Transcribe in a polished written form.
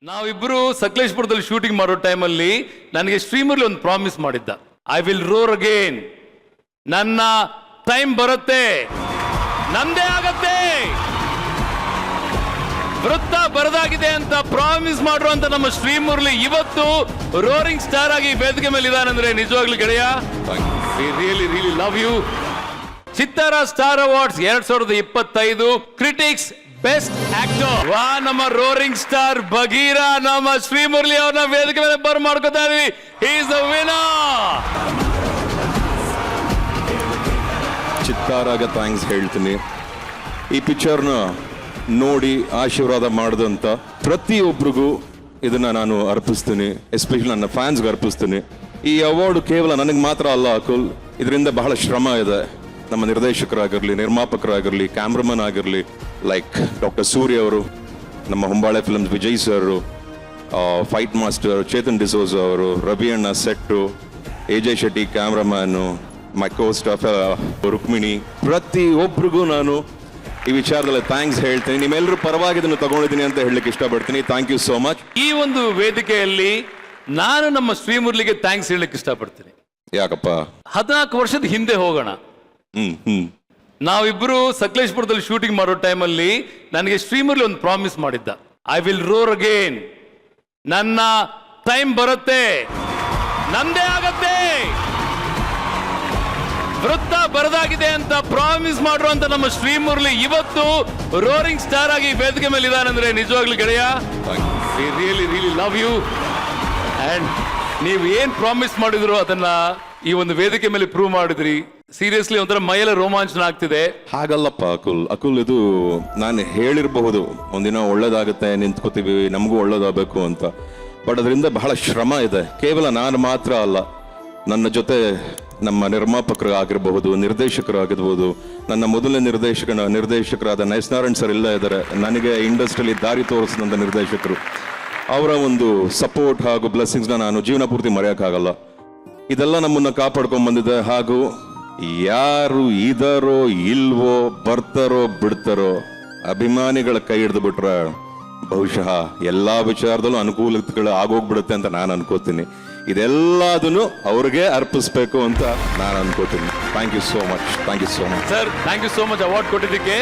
ನಾವಿಬ್ರು ಸಕಲೇಶ್ಪುರದಲ್ಲಿ ಶೂಟಿಂಗ್ ಮಾಡೋ ಟೈಮಲ್ಲಿ ನನಗೆ ಸ್ಟ್ರೀಮರ್ಲಿ ಒಂದು ಪ್ರಾಮಿಸ್ ಮಾಡಿದ್ದ, ಐ ವಿಲ್ ರೋರ್ ಅಗೇನ್. ನನ್ನ ಟೈಮ್ ಬರುತ್ತೆ, ನಂದೇ ಆಗತ್ತೆ, ವೃತ್ತ ಬರದಾಗಿದೆ ಅಂತ ಪ್ರಾಮಿಸ್ ಮಾಡಿರುವಂತ ನಮ್ಮ ಶ್ರೀಮುರಳಿ ಇವತ್ತು ರೋರಿಂಗ್ ಸ್ಟಾರ್ ಆಗಿ ವೇದಿಕೆ ಮೇಲೆ ಇದಾನಂದ್ರೆ ನಿಜವಾಗ್ಲೂ ಗೆಳೆಯ, ರಿಯಲಿ ರಿಯಲಿ ಲವ್ ಯು. ಚಿತ್ತಾರ star awards 2025 critics best actor. ವಾ, ನಮ್ಮ ರೋರಿಂಗ್ ಸ್ಟಾರ್ ಬಗೀರ ನಮ್ಮ ಶ್ರೀಮುರಳಿ ಅವ್ರನ್ನ ವೇದಿಕೆ ಮೇಲೆ ಬರ್ ಮಾಡ್ಕೊತಾ ಇದೀವಿ. He is the winner. ಚಿತ್ತಾರಾಗ ಥ್ಯಾಂಕ್ಸ್ ಹೇಳ್ತೀನಿ. ಈ ಪಿಕ್ಚರ್ನ ನೋಡಿ ಆಶೀರ್ವಾದ ಮಾಡಿದಂಥ ಪ್ರತಿಯೊಬ್ಬರಿಗೂ ಇದನ್ನ ನಾನು ಅರ್ಪಿಸ್ತೀನಿ, ಎಸ್ಪೆಷಲಿ ನನ್ನ ಫ್ಯಾನ್ಸ್ಗೆ ಅರ್ಪಿಸ್ತೀನಿ. ಈ ಅವಾರ್ಡ್ ಕೇವಲ ನನಗೆ ಮಾತ್ರ ಅಲ್ಲ ಅಕುಲ್, ಇದರಿಂದ ಬಹಳ ಶ್ರಮ ಇದೆ. ನಮ್ಮ ನಿರ್ದೇಶಕರಾಗಿರಲಿ, ನಿರ್ಮಾಪಕರಾಗಿರಲಿ, ಕ್ಯಾಮ್ರಾಮನ್ ಆಗಿರಲಿ, ಲೈಕ್ ಡಾಕ್ಟರ್ ಸೂರ್ಯ ಅವರು, ನಮ್ಮ Hombale films Vijay sir, fight master Chetan D'Souza ಅವರು, ರವಿ ಅಣ್ಣ ಸೆಟ್ಟು, Ajay Shetty cameraman, my co staff Rukmini, ಪ್ರತಿಯೊಬ್ಬರಿಗೂ ನಾನು ಈ ವಿಚಾರದಲ್ಲಿ ಥ್ಯಾಂಕ್ಸ್ ಹೇಳ್ತೀನಿ. ನಿಮ್ಮೆಲ್ಲರೂ ಪರವಾಗಿ ಇದನ್ನು ತಗೊಂಡಿದ್ದೀನಿ ಅಂತ ಹೇಳಲಿಕ್ಕೆ ಇಷ್ಟಪಡ್ತೀನಿ. Thank you so much. ಈ ಒಂದು ವೇದಿಕೆಯಲ್ಲಿ ನಾನು ನಮ್ಮ ಶ್ರೀಮುರಳಿಗೆ ಥ್ಯಾಂಕ್ಸ್ ಹೇಳಲಿಕ್ಕೆ ಇಷ್ಟಪಡ್ತೀನಿ. ಯಾಕಪ್ಪ? 14 ವರ್ಷದ ಹಿಂದೆ ಹೋಗೋಣ. ನಾವಿಬ್ರು ಸಕಲೇಶ್ಪುರದಲ್ಲಿ ಶೂಟಿಂಗ್ ಮಾಡೋ ಟೈಮಲ್ಲಿ ನನಗೆ ಶ್ರೀಮುರಳಿ ಒಂದು ಪ್ರಾಮಿಸ್ ಮಾಡಿದ್ದ, ಐ ವಿಲ್ ರೋರ್ ಅಗೇನ್. ನನ್ನ ಟೈಮ್ ಬರುತ್ತೆ, ನಂದೇ ಆಗತ್ತೆ, ವೃತ್ತ ಬರದಾಗಿದೆ ಅಂತ ಪ್ರಾಮಿಸ್ ಮಾಡಿರುವಂತ ನಮ್ಮ ಶ್ರೀಮುರಳಿ ಇವತ್ತು ರೋರಿಂಗ್ ಸ್ಟಾರ್ ಆಗಿ ವೇದಿಕೆ ಮೇಲೆ ಇದಾನಂದ್ರೆ ನಿಜವಾಗ್ಲೂ ಗೆಳೆಯ, really really love you. And ನೀವು ಏನ್ ಪ್ರಾಮಿಸ್ ಮಾಡಿದ್ರು ಅದನ್ನ ಈ ಒಂದು ವೇದಿಕೆ ಮೇಲೆ ಪ್ರೂವ್ ಮಾಡಿದ್ರಿ. ಸೀರಿಯಸ್ಲಿ ಒಂಥರ ಮೈಯೆಲ್ಲ ರೋಮಾಂಚನ ಆಗ್ತಿದೆ. ಹಾಗಲ್ಲಪ್ಪ ಅಕುಲ್, ಇದು ನಾನು ಹೇಳಿರಬಹುದು ಒಂದಿನ ಒಳ್ಳೇದಾಗುತ್ತೆ, ನಿಂತ್ಕೋತೀವಿ, ನಮಗೂ ಒಳ್ಳೇದಾಗಬೇಕು ಅಂತ. ಬಟ್ ಅದರಿಂದ ಬಹಳ ಶ್ರಮ ಇದೆ. ಕೇವಲ ನಾನು ಮಾತ್ರ ಅಲ್ಲ, ನನ್ನ ಜೊತೆ ನಮ್ಮ ನಿರ್ಮಾಪಕರಾಗಿರ್ಬಹುದು, ನಿರ್ದೇಶಕರಾಗಿರ್ಬೋದು, ನನ್ನ ಮೊದಲನೇ ನಿರ್ದೇಶಕರಾದ ನೈಸ್ನಾರಾಯಣ್ ಸರ್ ಎಲ್ಲ ಇದ್ದಾರೆ. ನನಗೆ ಇಂಡಸ್ಟ್ರಿಯಲ್ಲಿ ದಾರಿ ತೋರಿಸಿದಂಥ ನಿರ್ದೇಶಕರು, ಅವರ ಒಂದು ಸಪೋರ್ಟ್ ಹಾಗೂ ಬ್ಲೆಸ್ಸಿಂಗ್ಸ್ನ ನಾನು ಜೀವನ ಪೂರ್ತಿ ಮರೆಯೋಕ್ಕಾಗಲ್ಲ. ಇದೆಲ್ಲ ನಮ್ಮನ್ನು ಕಾಪಾಡ್ಕೊಂಡ್ ಬಂದಿದೆ. ಹಾಗೂ ಯಾರು ಇದಾರೋ ಇಲ್ವೋ, ಬರ್ತಾರೋ ಬಿಡ್ತಾರೋ, ಅಭಿಮಾನಿಗಳ ಕೈ ಹಿಡಿದು ಬಿಟ್ರೆ ಬಹುಶಃ ಎಲ್ಲಾ ವಿಚಾರದಲ್ಲೂ ಅನುಕೂಲತೆಗಳು ಆಗೋಗ್ಬಿಡುತ್ತೆ ಅಂತ ನಾನು ಅನ್ಕೋತೀನಿ. ಇದೆಲ್ಲದನ್ನು ಅವ್ರಿಗೆ ಅರ್ಪಿಸ್ಬೇಕು ಅಂತ ನಾನು ಅನ್ಕೋತೀನಿ. Thank you so much. Thank you so much sir, thank you so much award ಕೊಟ್ಟಿದ್ದಕ್ಕೆ.